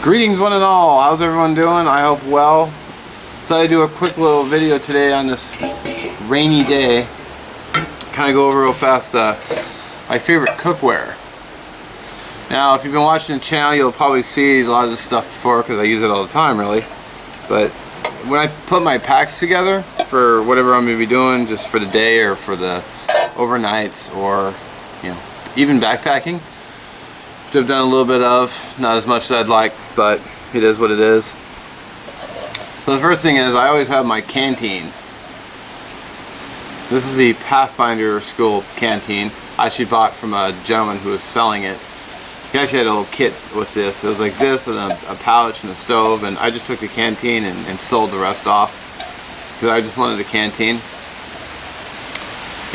Greetings one and all, how's everyone doing? I hope well. Thought I'd do a quick little video today on this rainy day. Kind of go over real fast my favorite cookware. Now if you've been watching the channel, you'll probably see a lot of this stuff before because I use it all the time really. But when I put my packs together for whatever I'm going to be doing, just for the day or for the overnights or even backpacking, which I've done a little bit of, not as much as I'd like, but it is what it is. So the first thing is I always have my Canteen. This is the Pathfinder school Canteen. I actually bought from a gentleman who was selling it. He actually had a little kit with this. It was like this and a pouch and a stove, and I just took the Canteen and sold the rest off because I just wanted the Canteen.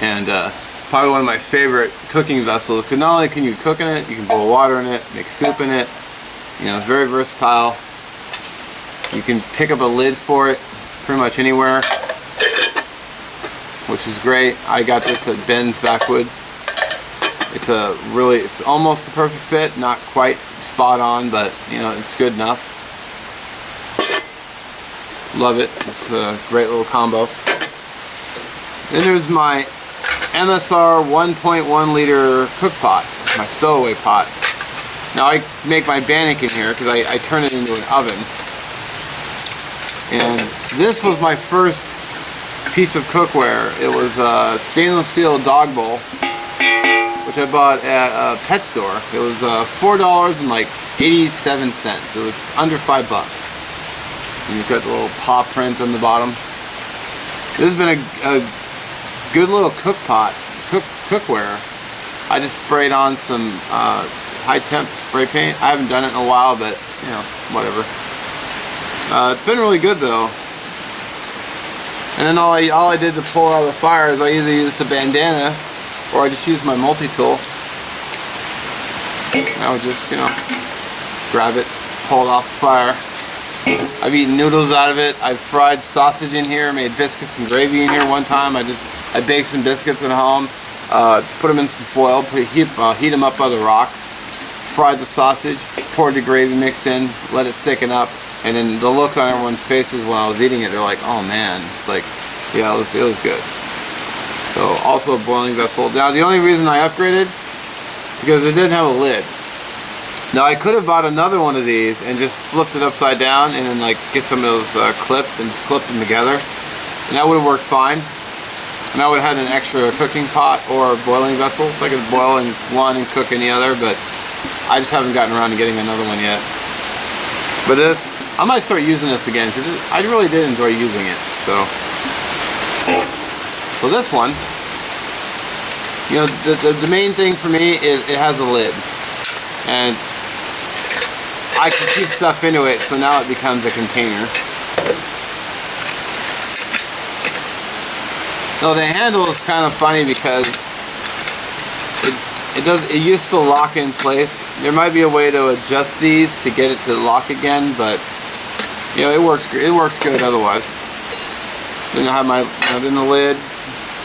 And probably one of my favorite cooking vessels, because not only can you cook in it, you can boil water in it, make soup in it. It's very versatile. You can pick up a lid for it pretty much anywhere, which is great. I got this at Ben's Backwoods. It's almost a perfect fit, not quite spot on, but it's good enough. Love it. It's a great little combo. Then there's my MSR 1.1 liter cook pot, my stowaway pot. Now I make my bannock in here because I turn it into an oven. And this was my first piece of cookware. It was a stainless steel dog bowl, which I bought at a pet store. It was $4.87. It was under $5. And you've got the little paw print on the bottom. This has been a good little cookware. I just sprayed on some high temp spray paint. I haven't done it in a while, but whatever. It's been really good though. And then all I did to pull out of the fire is I either used a bandana or I just used my multi-tool. I would just grab it, pull it off the fire. I've eaten noodles out of it. I've fried sausage in here, made biscuits and gravy in here one time. I baked some biscuits at home, put them in some foil, heat them up by the rocks, fried the sausage, poured the gravy mix in, let it thicken up, and then the look on everyone's faces when I was eating it, they're like, oh man, it's like, yeah, it was good. So also a boiling vessel. Now the only reason I upgraded, because it didn't have a lid. Now I could have bought another one of these and just flipped it upside down and then get some of those clips and just clip them together, and that would have worked fine. And I would have had an extra cooking pot or boiling vessel, so I could boil in one and cook in the other, but I just haven't gotten around to getting another one yet. But this, I might start using this again because I really did enjoy using it. So this one, the main thing for me is it has a lid, and I can keep stuff into it, so now it becomes a container. Now the handle is kind of funny because it used to lock in place. There might be a way to adjust these to get it to lock again, but it works good otherwise. Then I have my then the lid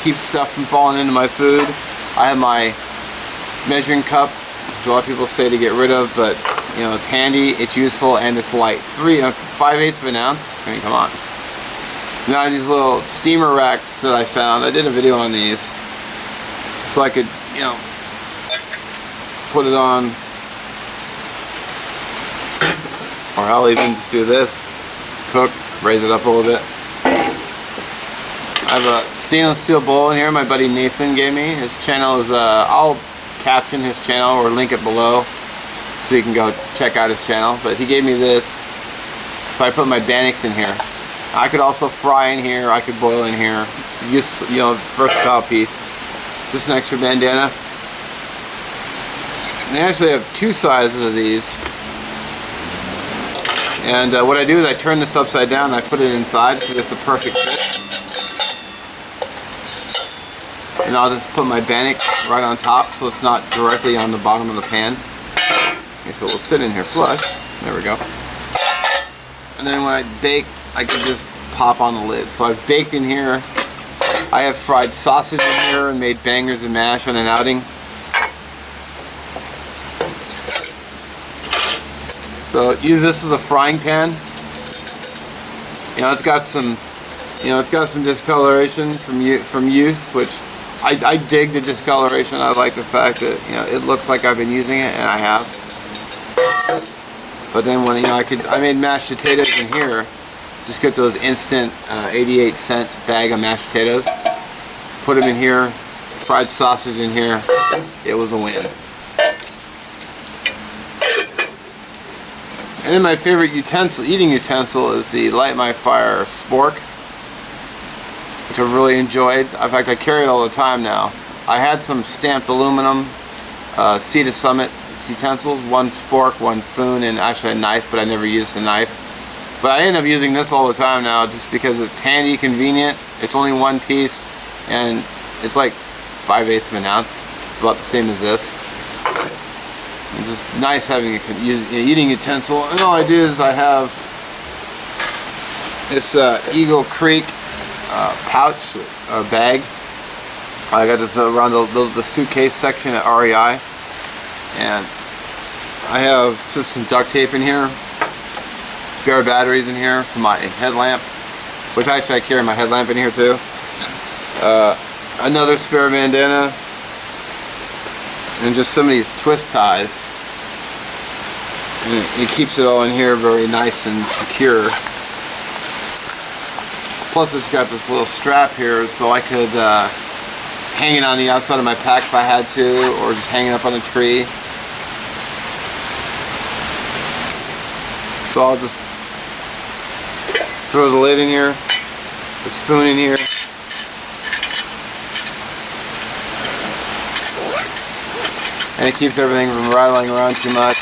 keeps stuff from falling into my food. I have my measuring cup, which a lot of people say to get rid of, but it's handy, it's useful, and it's light. 5/8 of an ounce. I mean, come on. Now these little steamer racks that I found, I did a video on these, so I could, put it on, or I'll even just do this, cook, raise it up a little bit. I have a stainless steel bowl in here my buddy Nathan gave me. His channel is, I'll caption his channel or link it below so you can go check out his channel, but he gave me this, so I put my bannocks in here. I could also fry in here, I could boil in here. Versatile piece. Just an extra bandana. And they actually have two sizes of these. And what I do is I turn this upside down and I put it inside so it's a perfect fit. And I'll just put my bannock right on top so it's not directly on the bottom of the pan. If it will sit in here flush. There we go. And then when I bake, I can just pop on the lid. So I've baked in here. I have fried sausage in here and made bangers and mash on an outing. So use this as a frying pan. It's got some, it's got some discoloration from use, which I dig the discoloration. I like the fact that it looks like I've been using it, and I have. But then when I made mashed potatoes in here. Just get those instant 88-cent bag of mashed potatoes. Put them in here. Fried sausage in here. It was a win. And then my favorite eating utensil is the Light My Fire Spork, which I really enjoyed. In fact, I carry it all the time now. I had some stamped aluminum Sea to Summit utensils, one spork, one spoon, and actually a knife, but I never used the knife. But I end up using this all the time now just because it's handy, convenient. It's only one piece, and it's like 5/8 of an ounce. It's about the same as this. It's just nice having an eating utensil. And all I do is I have this Eagle Creek pouch bag. I got this around the suitcase section at REI, and I have just some duct tape in here, spare batteries in here for my headlamp, which actually I carry my headlamp in here too. Another spare bandana, and just some of these twist ties. And it keeps it all in here very nice and secure. Plus it's got this little strap here, so I could hang it on the outside of my pack if I had to, or just hang it up on a tree. So I'll just throw the lid in here, the spoon in here, and it keeps everything from rattling around too much.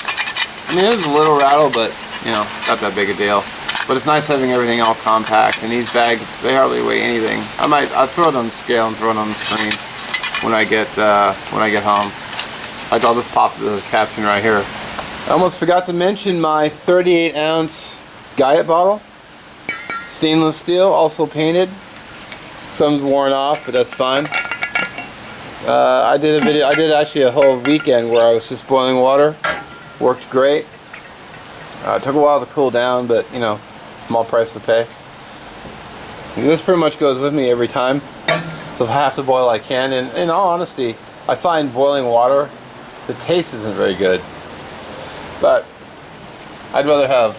I mean, there's a little rattle, but not that big a deal. But it's nice having everything all compact, and these bags, they hardly weigh anything. I'll throw it on the scale and throw it on the screen when I get home. Like I'll just pop the caption right here. I almost forgot to mention my 38-ounce Guyot bottle. Stainless steel, also painted. Some's worn off, but that's fine. I did actually a whole weekend where I was just boiling water. Worked great. It took a while to cool down, but small price to pay. And this pretty much goes with me every time. So if I have to boil, I can. And in all honesty, I find boiling water, the taste isn't very good. But I'd rather have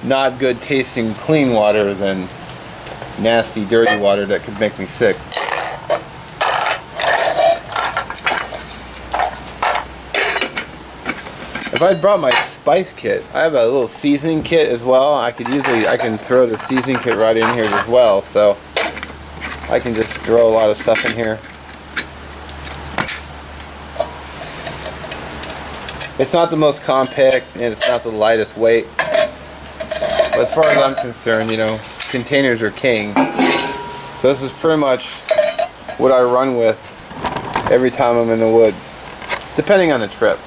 not good tasting clean water than nasty dirty water that could make me sick. If I'd brought my spice kit, I have a little seasoning kit as well. I can throw the seasoning kit right in here as well, so I can just throw a lot of stuff in here. It's not the most compact and it's not the lightest weight. But as far as I'm concerned, containers are king. So this is pretty much what I run with every time I'm in the woods, depending on the trip.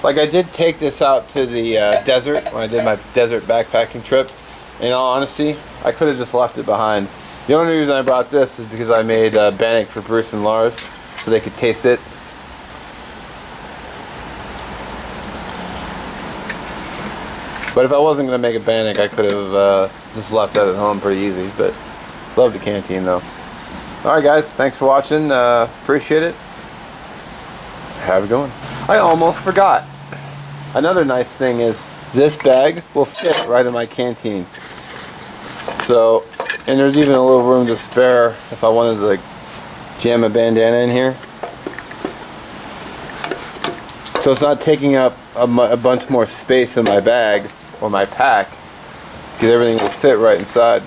Like I did take this out to the desert when I did my desert backpacking trip. In all honesty, I could have just left it behind. The only reason I brought this is because I made bannock for Bruce and Lars so they could taste it. But if I wasn't going to make a bannock, I could have just left that at home pretty easy. But love the canteen though. Alright guys, thanks for watching. Appreciate it. Have a good one. I almost forgot. Another nice thing is this bag will fit right in my canteen. So, and there's even a little room to spare if I wanted to jam a bandana in here. So it's not taking up a bunch more space in my bag or my pack, because everything will fit right inside.